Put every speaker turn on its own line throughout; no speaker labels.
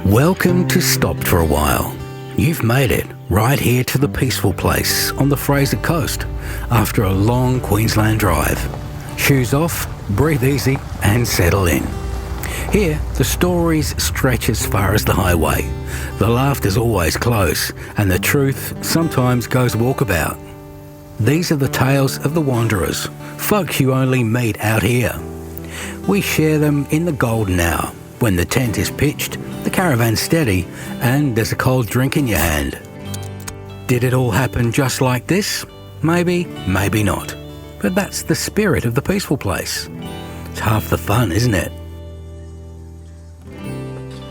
Welcome to Stopped for a While. You've made it right here to the peaceful place on the Fraser Coast after a long Queensland drive. Shoes off, breathe easy and settle in. Here, the stories stretch as far as the highway. The laughter's always close and the truth sometimes goes walkabout. These are the tales of the wanderers, folk you only meet out here. We share them in the golden hour, when the tent is pitched, the caravan's steady, and there's a cold drink in your hand. Did it all happen just like this? Maybe, maybe not. But that's the spirit of the peaceful place. It's half the fun, isn't it?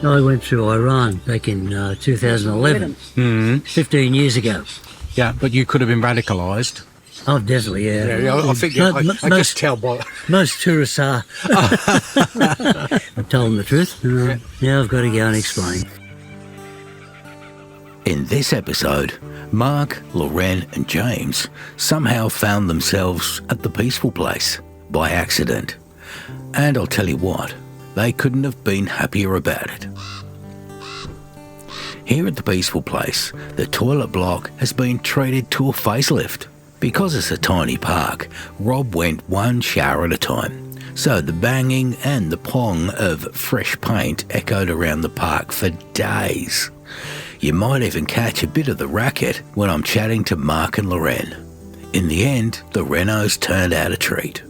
I went through Iran back in 2011, 15 years ago.
Yeah, but you could have been radicalised.
Oh, definitely, yeah.
I think I just tell by...
Most tourists are. I've told them the truth. Now I've got to go and explain.
In this episode, Mark, Lorren and James somehow found themselves at the peaceful place by accident. And I'll tell you what, they couldn't have been happier about it. Here at the peaceful place, the toilet block has been treated to a facelift. Because it's a tiny park, Rob went one shower at a time, so the banging and the pong of fresh paint echoed around the park for days. You might even catch a bit of the racket when I'm chatting to Mark and Lorren. In the end, the renos turned out a treat.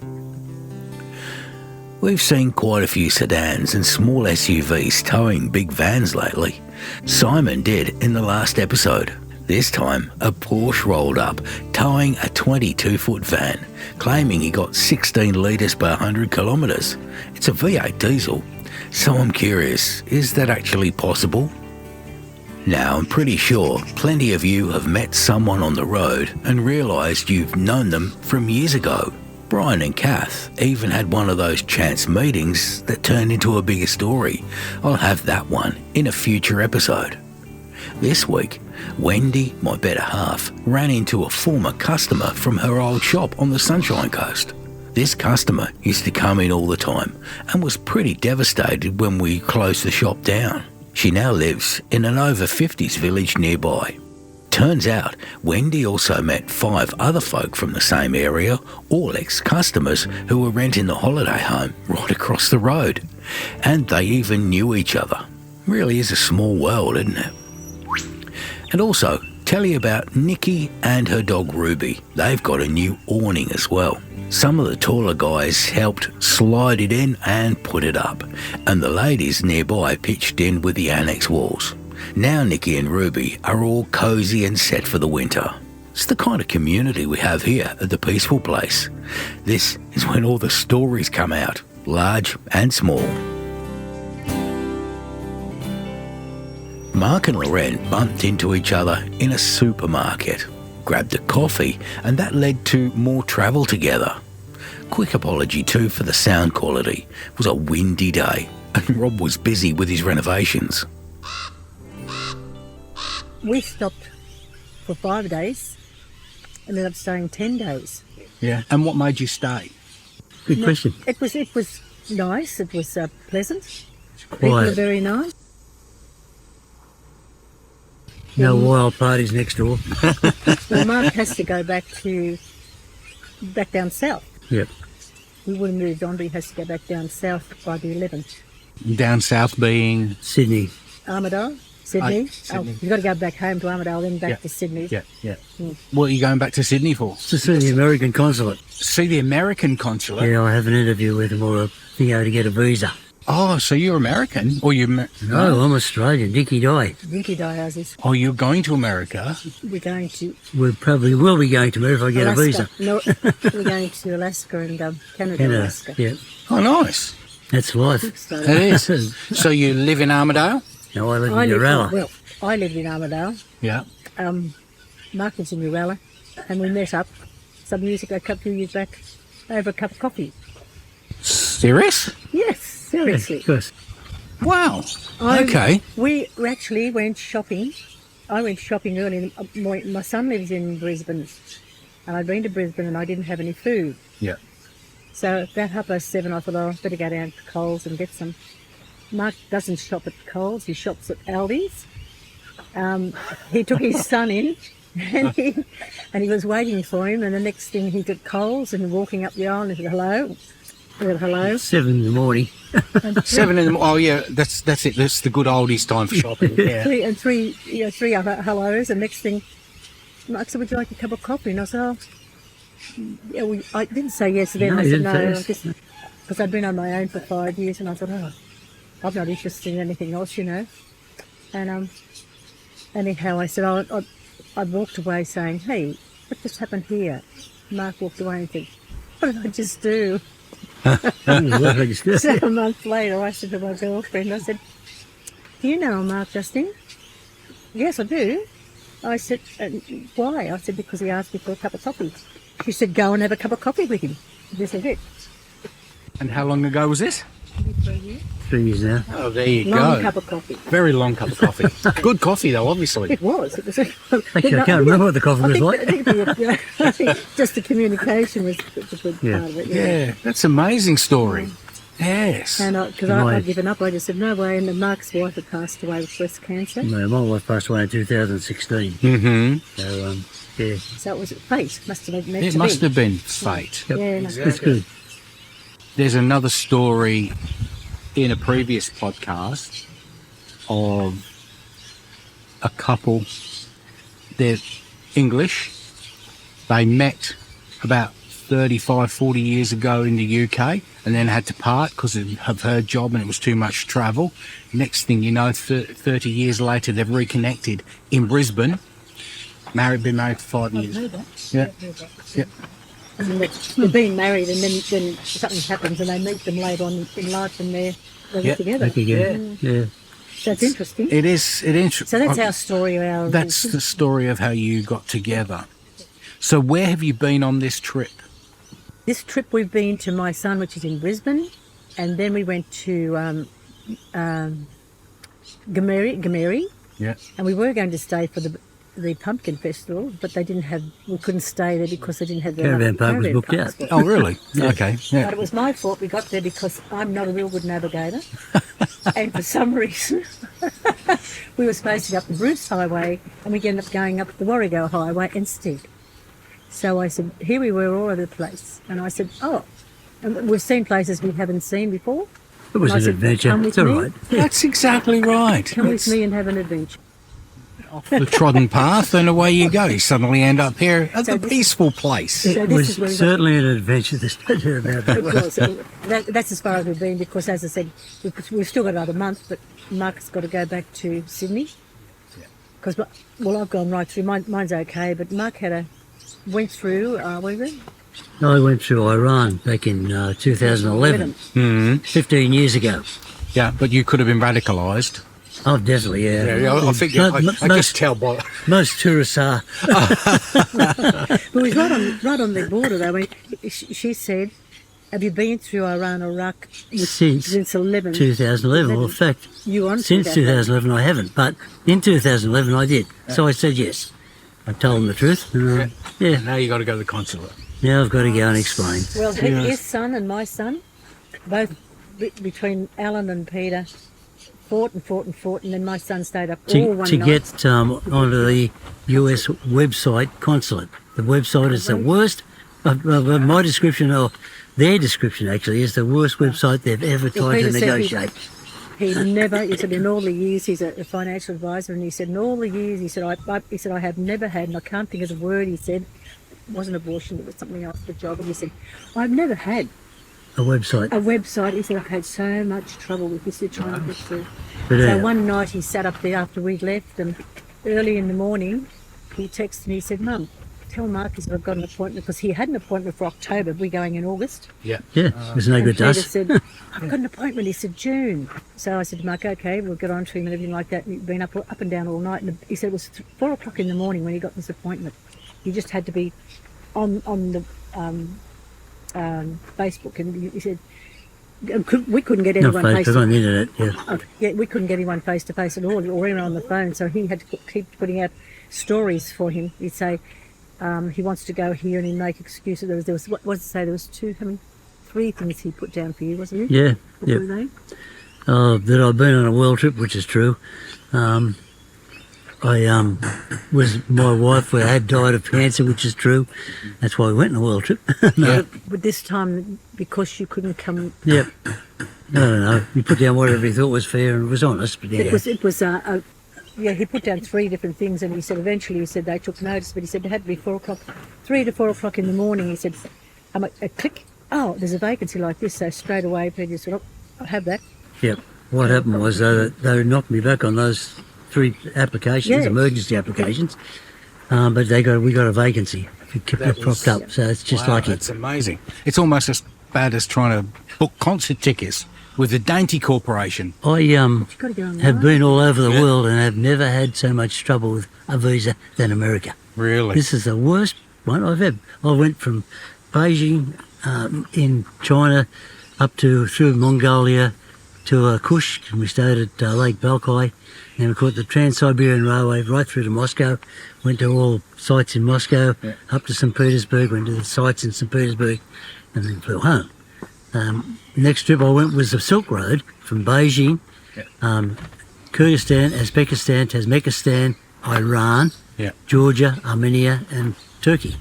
We've seen quite a few sedans and small SUVs towing big vans lately. Simon did in the last episode. This time, a Porsche rolled up, towing a 22-foot van, claiming he got 16 litres per 100 kilometres. It's a V8 diesel, so I'm curious, is that actually possible? Now, I'm pretty sure plenty of you have met someone on the road and realised you've known them from years ago. Brian and Kath even had one of those chance meetings that turned into a bigger story. I'll have that one in a future episode. This week, Wendy, my better half, ran into a former customer from her old shop on the Sunshine Coast. This customer used to come in all the time and was pretty devastated when we closed the shop down. She now lives in an over-50s village nearby. Turns out, Wendy also met 5 other folk from the same area, all ex-customers who were renting the holiday home right across the road. And they even knew each other. Really is a small world, isn't it? And also, tell you about Nikki and her dog Ruby. They've got a new awning as well. Some of the taller guys helped slide it in and put it up, and the ladies nearby pitched in with the annex walls. Now Nikki and Ruby are all cosy and set for the winter. It's the kind of community we have here at the peaceful place. This is when all the stories come out, large and small. Mark and Lorren bumped into each other in a supermarket, grabbed a coffee, and that led to more travel together. Quick apology too for the sound quality. It was a windy day and Rob was busy with his renovations.
We stopped for 5 days and ended up staying 10 days.
Yeah, and what made you stay?
Good question.
It was nice, it was pleasant. People
Quiet.
were very nice.
No wild parties next door.
Well, Mark has to go back down south.
Yep.
We would have moved on, but he has to go back down south by the 11th.
Down south being?
Sydney.
Armidale, Sydney.
Sydney.
You've got to go back home to Armidale, then back to Sydney.
Yeah. What are you going back to Sydney for?
To see the American consulate.
See the American consulate?
Yeah, I have an interview with them or a thing to get a visa.
Oh, so you're American? Or you?
No, I'm Australian. Dinky Dye.
Dinky Dye houses.
Oh, you're going to America?
We're going to
We probably will be going to America if I get
Alaska.
a visa.
No, we're going to Alaska and Canada, Alaska.
Yeah.
Oh, nice.
That's life.
So,
It is. So you live in Armidale?
No, I live in Uralla.
Well, I lived in Armidale.
Yeah.
Mark was in Uralla, and we met up some years ago, a couple of years back, over a cup of coffee.
Serious?
Yes, seriously.
Of course.
Wow. Okay.
We actually went shopping. I went shopping early. My son lives in Brisbane, and I'd been to Brisbane and I didn't have any food.
Yeah.
So about 7:30, I thought, oh, I better go down to Coles and get some. Mark doesn't shop at Coles, he shops at Aldi's. He took his son in and he was waiting for him, and the next thing he's at Coles and walking up the aisle and he said, hello. I said, hello.
7 in the morning.
7 in the morning. Oh, yeah, that's it. That's the good oldies time for shopping. Yeah.
Three other hellos, and next thing, Mark said, would you like a cup of coffee? And I said, oh, yeah, I didn't say yes to them.
No,
I
you
said
didn't
no, because I'd been on my own for 5 years, and I thought, oh, I'm not interested in anything else, you know. And anyhow, I said, I walked away saying, hey, what just happened here? Mark walked away and said, what did I just do? So a month later, I said to my girlfriend, I said, do you know Mark Justin? Yes, I do. I said, why? I said, because he asked me for a cup of coffee. She said, go and have a cup of coffee with him. This is it.
And how long ago was this?
3 years.
3 years now.
Oh, there you
Long
go.
cup of coffee.
Very long cup of coffee. Good coffee, though, obviously.
It was.
Actually, I can't remember what the coffee was like.
I think just the communication was a good part of it.
Yeah, that's an amazing story. Yes.
And because I'd given up, I just said, no way. And then Mark's wife had passed away with breast cancer.
No, my wife passed away in 2016.
Mm-hmm.
So, yeah.
So it was fate. Must have been meant
It
to
must
be.
have been fate.
Yep.
Yeah, no.
That's good.
There's another story in a previous podcast of a couple. They're English. They met about 35, 40 years ago in the UK and then had to part because of her job and it was too much travel. Next thing you know, 30 years later, they've reconnected in Brisbane. Been married for 5 years.
I've heard that.
Yeah.
I've heard that.
Yeah.
I mean, they've been married and then something happens and they meet them later on in life and they're
Yeah,
together.
Back again. Yeah.
So it's interesting.
It is.
So that's our story.
That's the story of how you got together. So where have you been on this trip?
This trip we've been to my son, which is in Brisbane, and then we went to Gameri,
Yeah.
and we were going to stay for the pumpkin festival, but we couldn't stay there because they didn't have the
Caravan park was booked out.
passport.
Oh, really? Okay.
But
Yeah.
it was my fault we got there because I'm not a real good navigator. And for some reason, we were supposed to go up the Bruce Highway and we ended up going up the Warrego Highway instead. So I said, here we were all over the place. And I said, oh, and we've seen places we haven't seen before.
It was
And I
an
said,
adventure.
"Come with
It's all
me.
right.
That's exactly right.
Come with me and have an adventure.
Off the trodden path and away you go. You suddenly end up here at
So
the
this-
peaceful place.
So
It
this
was
is where we got-
certainly an adventure. There's no doubt about that.
It was. That's as far as we've been because, as I said, we've still got another month, but Mark's got to go back to Sydney. Because, well, I've gone right through. Mine's okay, but Mark went through, what was it?
I went through Iran back in 2011, 15 years ago.
Yeah, but you could have been radicalised.
Oh, definitely, yeah.
I figure. I just
Most,
tell by.
most tourists are.
But it was right on the border, though. I mean, she said, have you been through Iran or Iraq since 11?
2011. Well, in fact,
You on
since 2011 I haven't, but in 2011 I did. So I said yes. I told them the truth. And, yeah,
Now you got to go to the consulate.
now I've got to go and explain.
Well, his son and my son, both between Alan and Peter, fought, and then my son stayed up all one
To
night.
get onto the US website consulate. The website is the worst. My description, or their description actually, is the worst website they've ever tried to
Peter said
negotiate.
He said in all the years, he's a financial advisor, and he said in all the years, he said I have never had, and I can't think of the word, he said, it wasn't abortion, it was something else, the job, and he said, I've never had
A website.
a website. He said, I've had so much trouble with this, trying to get through.
But,
So one night he sat up there after we'd left, and early in the morning, he texted me, he said, Mum, tell Mark that I've got an appointment, because he had an appointment for October, we're going in August.
Yeah.
yeah, there's no
And
good to
Peter
us.
said, I've got an appointment. He said, June. So I said to Mark, okay, we'll get on to him and everything like that. And he'd been up and down all night. And he said it was 4 o'clock in the morning when he got this appointment. He just had to be on the Facebook. And he said, we couldn't get
Not
anyone face
Facebook, on
to
the internet, yeah.
yeah, we couldn't get anyone face to face at all, or even on the phone. So he had to keep putting out stories for him. He'd say, he wants to go here and he make excuses. There was what did it say? There was three things he put down for you, wasn't it?
Yeah,
What
yeah.
were they?
That I've been on a world trip, which is true. I was my wife had died of cancer, which is true. That's why we went on a world trip.
Yeah.
But this time, because you couldn't come,
Yep. No. You put down whatever he thought was fair and was honest. But yeah.
it was yeah, he put down 3 different things, and he said eventually they took notice, but he said it had to be 4 o'clock, 3 to 4 o'clock in the morning. He said, a click, oh, there's a vacancy like this, so straight away Peter said, oh, I'll have that.
Yep. What happened was they knocked me back on those 3 applications,
Yeah.
emergency applications, but we got a vacancy. It kept it propped up, so it's just
Wow,
like
that's amazing. It's almost as bad as trying to book concert tickets with the Dainty Corporation.
I
You've got to go on the
have
line.
been all over the
Yeah.
world and have never had so much trouble with a visa than America.
Really?
This is the worst one I've had. I went from Beijing in China up through Mongolia to Kush, and we stayed at Lake Balkai. Then we caught the Trans-Siberian Railway right through to Moscow, went to all sites in Moscow,
Yeah.
up to St. Petersburg, went to the sites in St. Petersburg, and then flew home. Next trip I went was the Silk Road from Beijing, Kyrgyzstan, Uzbekistan, Tajikistan, Iran,
Yeah.
Georgia, Armenia, and Turkey,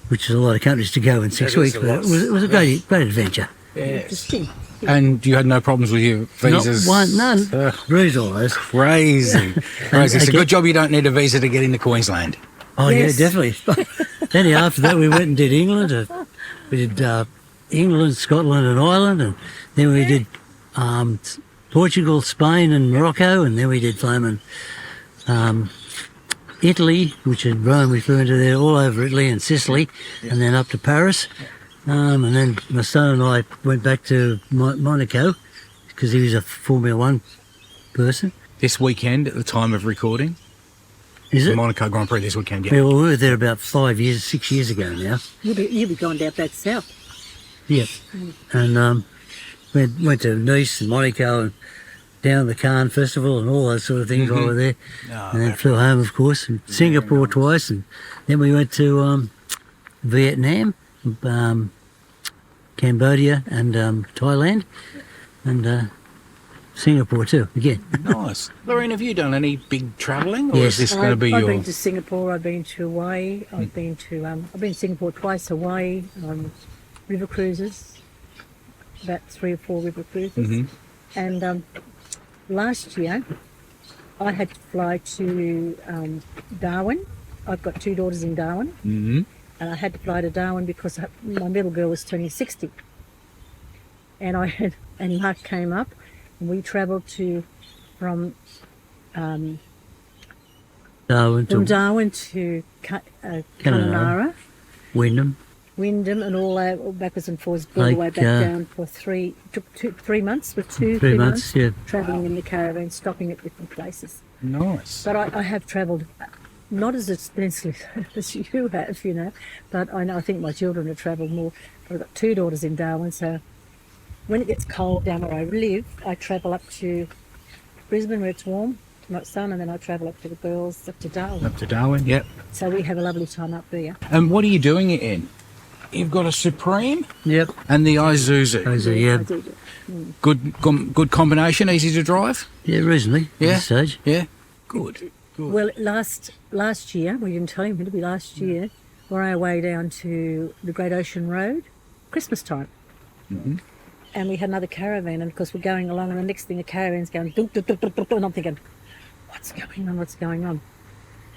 which is a lot of countries to go in 6
That is
weeks,
a
but
lot.
it was a great adventure.
Interesting.
And you had no problems with your visas?
None.
Ugh,
Bruised all those.
crazy. Crazy. It's a
okay.
good job you don't need a visa to get into Queensland.
Oh
Yes.
yeah, definitely. Then after that we went and did England. We did England, Scotland and Ireland, and then we did Portugal, Spain and Morocco, and then we did Flamin' Italy, which is Rome. We flew into there, all over Italy and Sicily, and then up to Paris. And then my son and I went back to Monaco because he was a Formula One person.
This weekend, at the time of recording,
Is
the
it?
Monaco Grand Prix this weekend, yeah.
Yeah, well, we were there about 6 years ago now.
You'll be going down that south.
Yep. And went to Nice and Monaco and down the Cannes Festival and all those sort of things while we were there.
Oh,
And then flew home, of course, and Singapore twice. And then we went to Vietnam, Cambodia and Thailand, and Singapore too, again.
nice. Lorrene, have you done any big travelling? Or
Yes.
is this going to be
I've
your...
been to Singapore, I've been to Hawaii, I've been to Singapore twice, Hawaii, river cruises, about 3 or 4 river cruises.
Mhm.
And last year I had to fly to Darwin. I've got 2 daughters in Darwin,
Mhm.
and I had to fly to Darwin because my middle girl was turning 60. And Mark came up, and we travelled from
Darwin to
Darwin to Kununurra,
Wyndham.
Wyndham, and all backwards and forwards, all the way back down for 3 months, with
3 months, yeah.
travelling in the caravan, stopping at different places.
Nice.
But I have travelled not as extensively as you have, but I think my children have travelled more. I've got 2 daughters in Darwin, so when it gets cold down where I live, I travel up to Brisbane where it's warm to my son, and then I travel up to the girls, up to Darwin.
Up to Darwin, yep.
So we have a lovely time up there.
And what are you doing it in? You've got a Supreme
Yep.
and the Isuzu.
Those are,
I
yeah,
do.
Good combination, easy to drive?
yeah, reasonably at
Yeah.
this stage.
Yeah. Good.
Well, last year, we didn't tell him, it'll be last year, we're on our way down to the Great Ocean Road, Christmas time.
Mhm.
And we had another caravan, and of course we're going along, and the next thing the caravan's going, dunk, dunk, dunk, dunk, dunk, and I'm thinking, what's going on?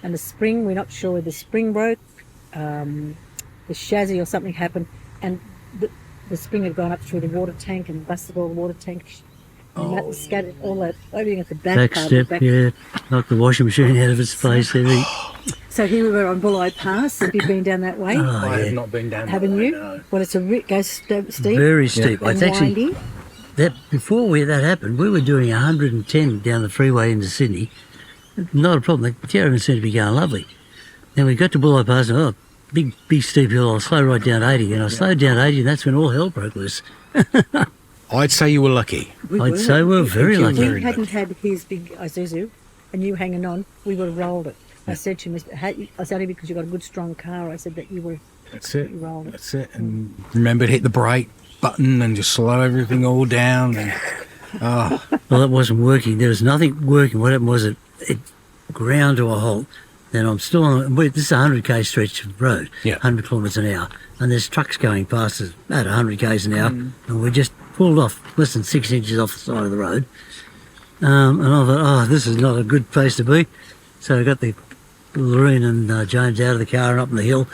And the spring, we're not sure where the spring broke, the chassis or something happened, and the spring had gone up through the water tank and busted all the water tank, and that scattered all that, everything at the back part of the
Backstep,
back.
yeah, knocked the washing machine out of its place. Everything.
So here we were on Bulleye Pass. Have you been down that way?
Oh,
I
yeah.
have not been down
Haven't
there,
you?
no.
Well, it's goes steep
Very steep.
and
It's actually
windy.
before that happened, we were doing 110 down the freeway into Sydney. Not a problem. The caravan seemed to be going lovely. Then we got to Bulleye Pass, and big steep hill. I'll slow right down 80, and I slowed down 80, and that's when all hell broke loose.
I'd say you were lucky.
We
I'd say we're very
If
lucky.
we hadn't had his big Isuzu and you hanging on, we would have rolled it. I said to him, I said, only because you got a good strong car, I said that you were.
That's it.
You rolled it.
That's it. And remember to hit the brake button and just slow everything all down. And,
Well, it wasn't working. There was nothing working. What happened was it ground to a halt. Then I'm still on. This is a 100k stretch of road,
Yeah.
100 kilometres an hour, and there's trucks going past us at 100 k's an hour, and we just pulled off less than 6 inches off the side of the road. And I thought, this is not a good place to be. So I got the Lorrene and James out of the car and up on the hill,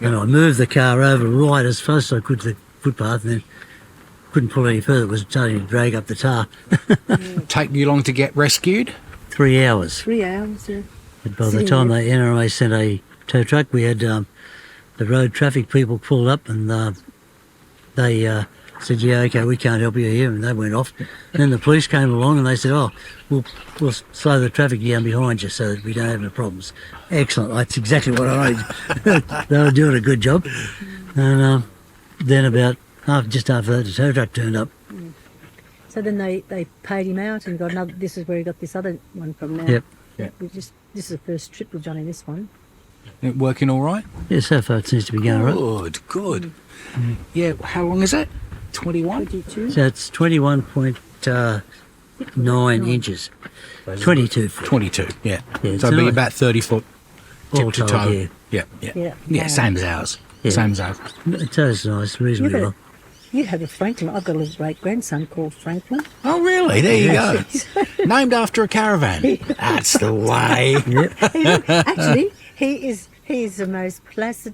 and I moved the car over right as fast as I could to the footpath, and then couldn't pull any further. It was starting to drag up the tar.
take you long to get rescued?
3 hours.
3 hours, yeah.
But by the
Sitting
time
there.
the NRA sent a tow truck, we had the road traffic people pulled up, and they said, yeah, okay, we can't help you here, and they went off. Then the police came along and they said, we'll slow the traffic down behind you so that we don't have any problems. Excellent, that's exactly what I wanted. They were doing a good job. And then about just after that, the tow truck turned up.
So then they paid him out and got another. This is where he got this other one from now.
Yep.
This is the first trip with Johnny. This one.
It working all right?
Yeah, so far it seems to be going right.
Good. Yeah, how long is it? 21?
22.
So it's 21.9 inches. 22 foot.
22, yeah.
Yeah,
So
it's
it'll be
nice.
about 30 foot tip
All
to
told,
toe.
yeah.
Yeah, same as ours.
Yeah.
Same as ours.
The tow's nice, reasonably well.
You have a Franklin. I've got a little great grandson called Franklin.
Oh, really? There you go. Named after a caravan. That's the way.
Actually, he's the most placid,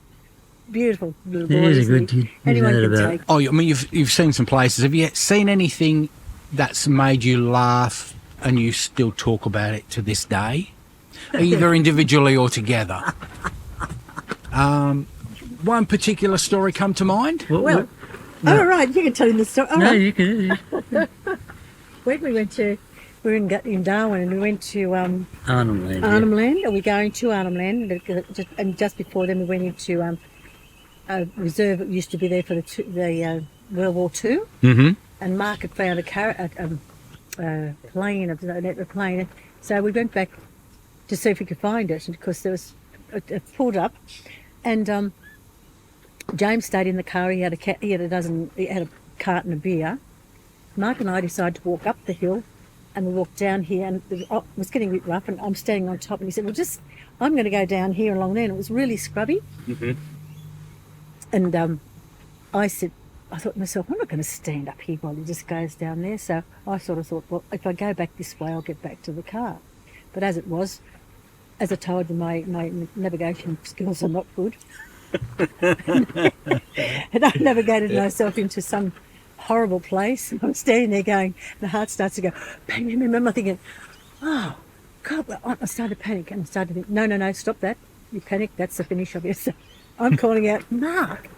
beautiful little boy.
Yeah, he's a
isn't
good
he?
kid.
Anyone
There's
can
no doubt
take.
Oh, I mean, you've seen some places. Have you seen anything that's made you laugh and you still talk about it to this day? Either individually or together? One particular story come to mind?
Well, oh, right, you can tell him the story. Oh,
no,
right.
you can.
When we were in Darwin and we went to
Arnhem Land.
Arnhem Land. Are we going to Arnhem Land? And just before then we went into a reserve that used to be there for the World War II.
Mm-hmm.
And Mark had found a plane, a plane. So we went back to see if we could find it, because there was it pulled up, and James stayed in the car. He had a carton of beer. Mark and I decided to walk up the hill, and we walked down here, and it was getting a bit rough, and I'm standing on top, and he said, well, I'm going to go down here along there, and it was really scrubby.
Mm-hmm.
And I thought to myself, I'm not going to stand up here while he just goes down there. So I sort of thought, well, if I go back this way, I'll get back to the car. But as it was, as I told you, my navigation skills are not good. And I navigated myself into some horrible place. I'm standing there going, the heart starts to go, bang, bang, bang. I'm thinking, oh, God, I started to panic, and I started to think, no, stop that. You panic, that's the finish of it. So I'm calling out, Mark.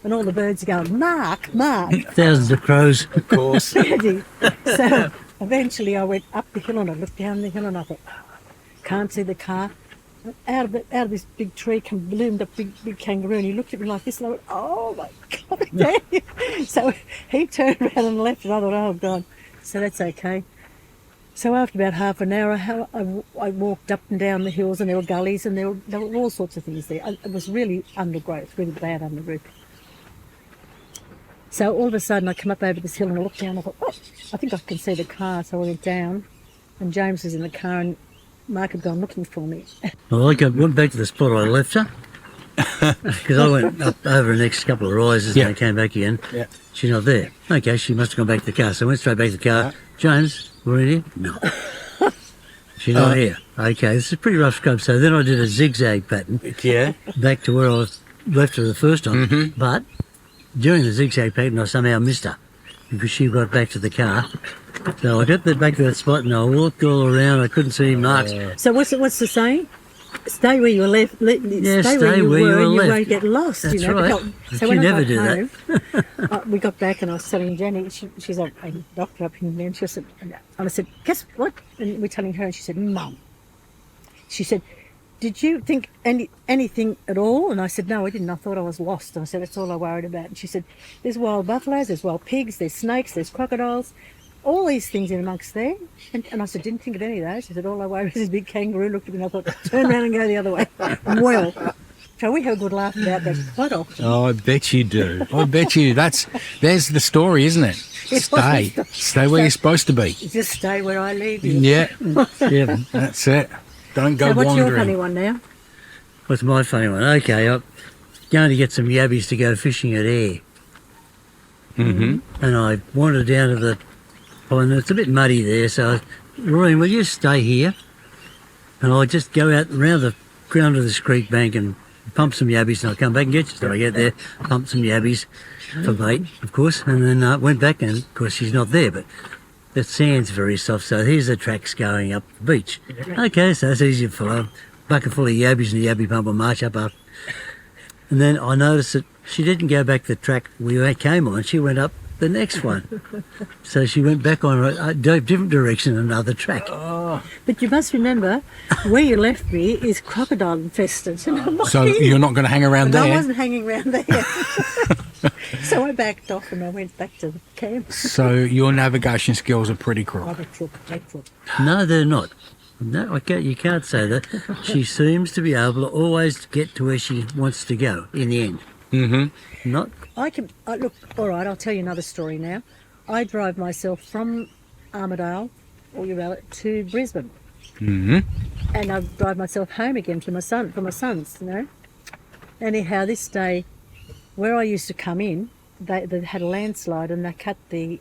And all the birds are going, Mark.
Thousands of crows.
Of course.
So eventually I went up the hill and I looked down the hill and I thought, can't see the car. Out of this big tree loomed a big kangaroo, and he looked at me like this, and I went, oh my God. So he turned around and left, and I thought, oh God. So that's okay. So after about half an hour, I walked up and down the hills, and there were gullies, and there were all sorts of things there. It was really undergrowth, really bad undergrowth. So all of a sudden I come up over this hill and I looked down and I thought, oh, I think I can see the car. So I went down, and James was in the car, and Mark had gone looking for me.
Well, I went back to the spot I left her, because I went up over the next couple of rises and I came back again.
Yeah.
She's not there. Okay, she must have gone back to the car. So I went straight back to the car.
Yeah.
James, we're in here? No. She's not here. Okay, this is a pretty rough scope. So then I did a zigzag pattern
Yeah.
back to where I was left her the first time.
Mm-hmm.
But during the zigzag pattern, I somehow missed her because she got back to the car. So I got back to that spot and I walked all around. I couldn't see marks.
So what's the saying? Stay where you were left.
Yeah,
stay where you were. You
left.
won't get lost.
That's
you know.
right.
So
You
when
never
I
do
got home, we got back and I was telling Jenny. She's a doctor up in there. And she said, and I said, guess what? And we're telling her, and she said, Mum. She said, did you think anything at all? And I said, no, I didn't. I thought I was lost. And I said, that's all I worried about. And she said, there's wild buffaloes, there's wild pigs, there's snakes, there's crocodiles. all these things in amongst there. And I said, didn't think of any of those. He said, all I worry was this big kangaroo looked at me and I thought, turn around and go the other way. Well, so we have a good laugh about that quite often.
Oh, I bet you do. I bet you. There's the story, isn't it? Stay where you're supposed to be.
Just stay where I leave you.
Yeah, yeah, that's it. Don't go
So what's
wandering.
your funny one now?
What's my funny one? Okay, I'm going to get some yabbies to go fishing at Ayr.
Mm-hmm.
And I wandered down to the pond. It's a bit muddy there, so Lorrene, will you stay here? And I'll just go out around the ground of this creek bank and pump some yabbies, and I'll come back and get you. So I get there, pump some yabbies for bait, of course, and then went back, and of course she's not there, but the sand's very soft, so here's the tracks going up the beach. Okay, so it's easy to follow. Bucket full of yabbies and the yabby pump will march up. And then I noticed that she didn't go back the track we came on, she went up the next one. So she went back on a different direction, another track.
But you must remember, where you left me is crocodile infested.
So you're not going to hang around
I
there?
wasn't hanging around there. So I backed off and I went back to the camp.
So your navigation skills are pretty crook.
No, they're not. No, you can't say that. She seems to be able to always get to where she wants to go in the end.
Mm-hmm.
Not.
Look, all right, I'll tell you another story now. I drive myself from Armidale, or to Brisbane.
Mm-hmm.
And I drive myself home again for my sons, you know. Anyhow, this day, where I used to come in, they had a landslide and they cut the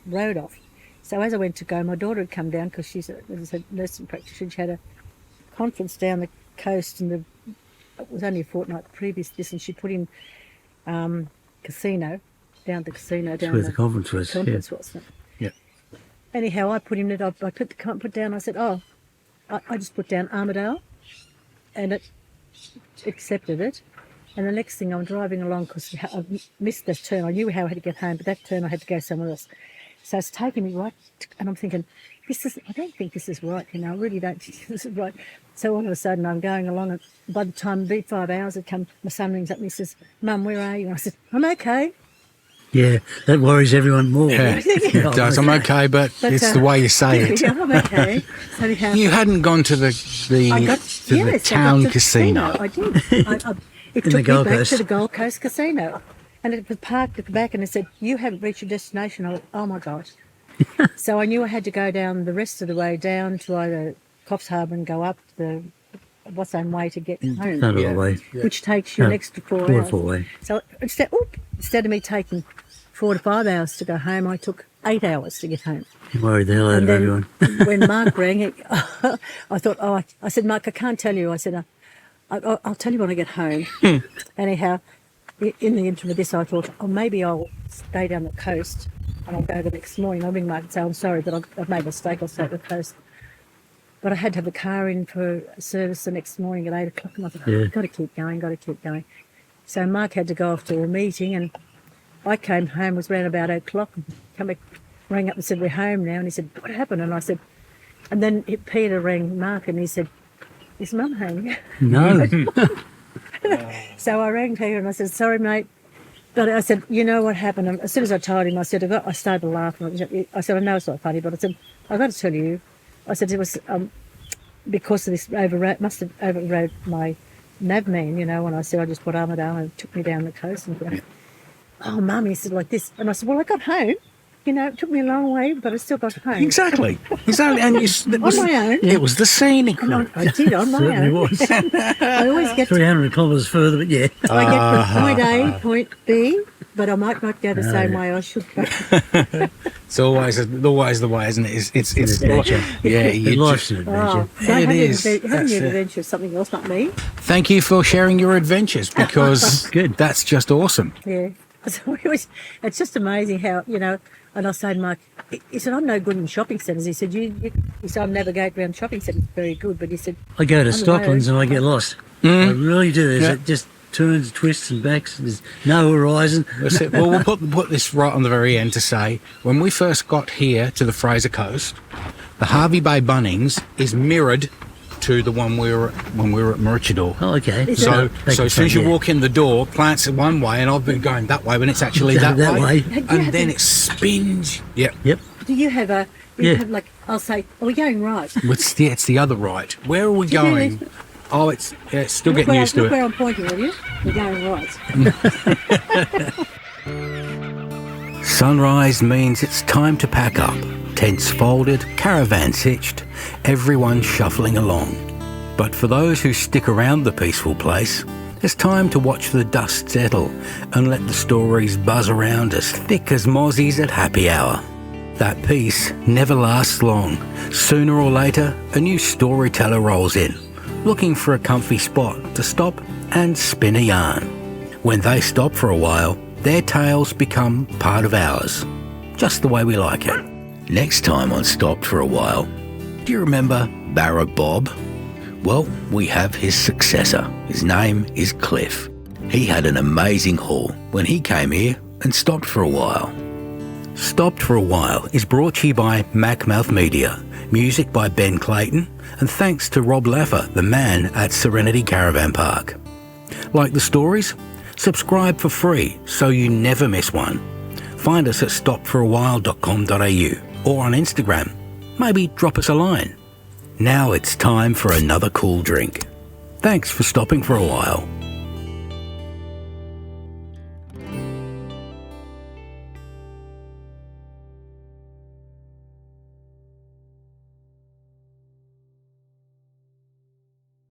road off. So as I went to go, my daughter had come down because she's a nursing practitioner. She had a conference down the coast, and it was only a fortnight previous to this, and she put in casino, down the casino.
That's where the conference was.
Wasn't it?
Yeah.
Anyhow, I put in it. I put down. I said, I just put down Armidale, and it accepted it. And the next thing, I'm driving along because I missed this turn. I knew how I had to get home, but that turn I had to go somewhere else. So it's taking me right, and I'm thinking, I don't think this is right, you know, I really don't think this is right. So all of a sudden I'm going along, and by the time the 5 hours had come, my son rings up and he says, Mum, where are you? And I said, I'm okay.
Yeah, that worries everyone more.
Yeah, it does. I'm okay, but it's the way you say it.
Yeah, I'm okay. So anyhow,
You hadn't gone to the town casino.
I did. It took me back to the Gold Coast Casino. And it was parked at the back, and it said, you haven't reached your destination. I went, oh my gosh. So I knew I had to go down the rest of the way down to either Coffs Harbour and go up the what's own way to get home.
Another way.
Which takes you an extra 4 hours.
4 way.
So instead of me taking 4 to 5 hours to go home, I took 8 hours to get home.
You worried the hell out of everyone.
When Mark rang, I thought, I said, Mark, I can't tell you. I said, I'll tell you when I get home. Anyhow, in the interim of this, I thought, maybe I'll stay down the coast and I'll go the next morning. I'll ring Mark and say, I'm sorry, but I've made a mistake. I'll stay at the coast. But I had to have the car in for service the next morning at 8 o'clock, and I thought, got to keep going. So Mark had to go off to a meeting, and I came home, was around about 8 o'clock, and come back, rang up and said, we're home now. And he said, what happened? And I said, and then Peter rang Mark and he said, is Mum home?
No.
So I rang Peter and I said, sorry, mate. But I said, you know what happened? And as soon as I told him, I said, I started laughing. I said, I know it's not funny, but I said, I've got to tell you. I said, it was because of this must have overrode my navman, you know, when I said I just put Armidale and it took me down the coast. And oh, Mum, he said like this. And I said, well, I got home. You know, it took me a long way, but I still got home.
Exactly. And
on my own.
It was the scenic route.
I did, on my
Certainly
own.
was.
I always get
300 kilometres further, but yeah.
I get from point A, point B, but I might not go the same way I should go.
It's always the way, isn't it? It's
adventure.
Yeah,
Life's an adventure.
So
It is.
Having an adventure is something else, not me.
Thank you for sharing your adventures, because
Good.
that's just awesome.
Yeah. So it's just amazing how, you know, and I was saying, Mark, he said, I'm no good in shopping centres. He said, he said, I navigate around shopping centres very good, but he said,
I go to Stocklands and I get lost. I really do. It just turns, twists and backs. There's no horizon.
That's it. Well, we'll put this right on the very end to say, when we first got here to the Fraser Coast, the Harvey Bay Bunnings is mirrored to the one when we were at Maroochydore.
Oh, okay.
So as soon as you walk in the door, plants it one way, and I've been going that way when it's actually that way.
Yeah,
And then it spins. Yep.
Yep.
Do you have a?
Yeah.
Have like I'll say, are we going right?
It's the other right. Where are we
Do you do
going?
this?
Oh, it's still
Look
getting
where,
used to
look
it.
where I'm pointing, will you? We're going right.
Sunrise means it's time to pack up. Tents folded, caravans hitched, everyone shuffling along. But for those who stick around the peaceful place, it's time to watch the dust settle and let the stories buzz around as thick as mozzies at happy hour. That peace never lasts long. Sooner or later, a new storyteller rolls in, looking for a comfy spot to stop and spin a yarn. When they stop for a while, their tales become part of ours, just the way we like it. Next time on Stopped for a While, do you remember Barra Bob? Well, we have his successor. His name is Cliff. He had an amazing haul when he came here and stopped for a while. Stopped for a While is brought to you by Macmouth Media, music by Ben Clayton, and thanks to Rob Laffer, the man at Serenity Caravan Park. Like the stories? Subscribe for free so you never miss one. Find us at stopforawhile.com.au or on Instagram. Maybe drop us a line. Now it's time for another cool drink. Thanks for stopping for a while.